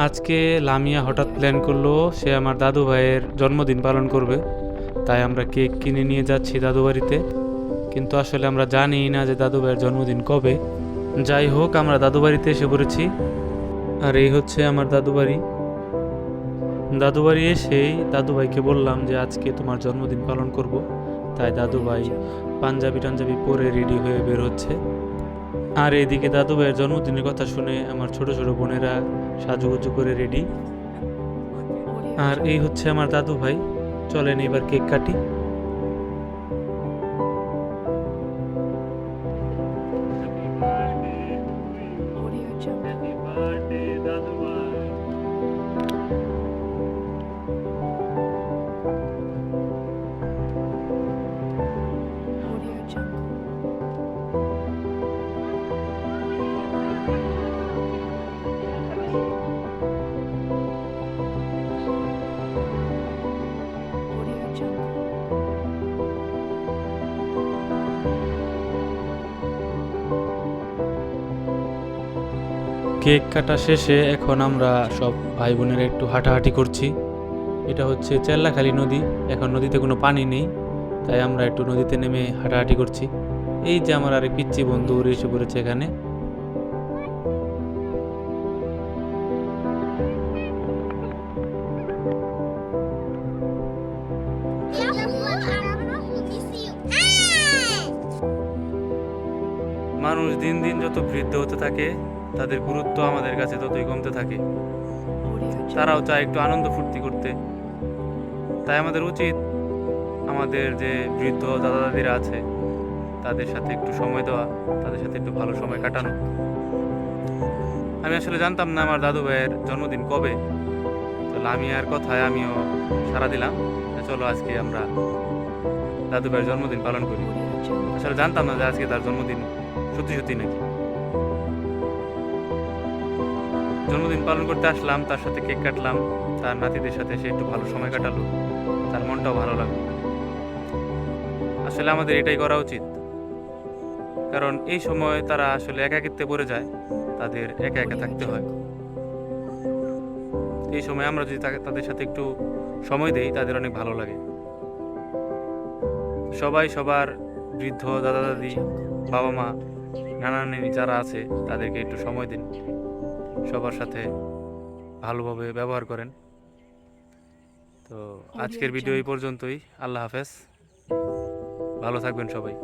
আজকে লামিয়া হঠাৎ প্ল্যান করলো সে আমার দাদু ভাইয়ের জন্মদিন পালন করবে, তাই আমরা কেক কিনে নিয়ে যাচ্ছি দাদু বাড়িতে। কিন্তু আসলে আমরা জানি না যে দাদু ভাইয়ের জন্মদিন কবে। যাই হোক, আমরা দাদু বাড়িতে এসে পড়েছি। আর এই হচ্ছে আমার দাদু বাড়ি। দাদু বাড়ি এসেই দাদু ভাইকে বললাম যে আজকে তোমার জন্মদিন পালন করব। তাই দাদু ভাই পাঞ্জাবি টাঞ্জাবি পরে রেডি হয়ে বের হচ্ছে। আর এদিকে দাদু ভাইয়ের জন্মদিনের কথা শুনে আমার ছোট ছোট বোনেরা সাজুগুজু করে রেডি। আর এই হচ্ছে আমার দাদু ভাই। চলেন এবার কেক কাটি। কেক কাটা শেষে এখন আমরা সব ভাই বোনেরা একটু হাঁটাহাঁটি করছি। এটা হচ্ছে চেল্লাখালী নদী। এখন নদীতে কোনো পানি নেই, তাই আমরা একটু নদীতে নেমে হাঁটাহাঁটি করছি। এই যে আমার আরেক পিচ্চি বন্ধু ওর এসে পড়েছে এখানে। মানুষ দিন দিন যত বৃদ্ধ হতে থাকে, তাদের গুরুত্ব আমাদের কাছে ততই কমতে থাকে। তারাও চায় একটু আনন্দ ফুর্তি করতে। তাই আমাদের উচিত আমাদের যে বৃদ্ধ দাদা দাদিরা আছে তাদের সাথে একটু সময় দেওয়া, তাদের সাথে একটু ভালো সময় কাটানো। আমি আসলে জানতাম না আমার দাদু ভাইয়ের জন্মদিন কবে। তো লামিয়ার কথায় আমিও সাড়া দিলাম যে চলো আজকে আমরা দাদু ভাইয়ের জন্মদিন পালন করি। আসলে জানতাম না যে আজকে তার জন্মদিন সত্যি সত্যি নাকি। জন্মদিন পালন করতে আসলাম, তার সাথে কেক কাটলাম, তার নাতিদের সাথে সে একটু ভালো সময় কাটালো, তার মনটাও ভালো লাগলো। আসলে আমাদের এটাই করা উচিত, কারণ এই সময় তারা আসলে একাকিত্বে পড়ে যায়, তাদের একা একা থাকতে হয়। এই সময় আমরা যদি তাদের সাথে একটু সময় দেই, তাদের অনেক ভালো লাগে। সবাই সবার বৃদ্ধ দাদা দাদি, বাবা মা, নানা নানি যারা আছে তাদেরকে একটু সময় দিন, সবার সাথে ভালোভাবে ব্যবহার করেন। তো আজকের ভিডিও এই পর্যন্তই। আল্লাহ হাফেজ, ভালো থাকবেন সবাই।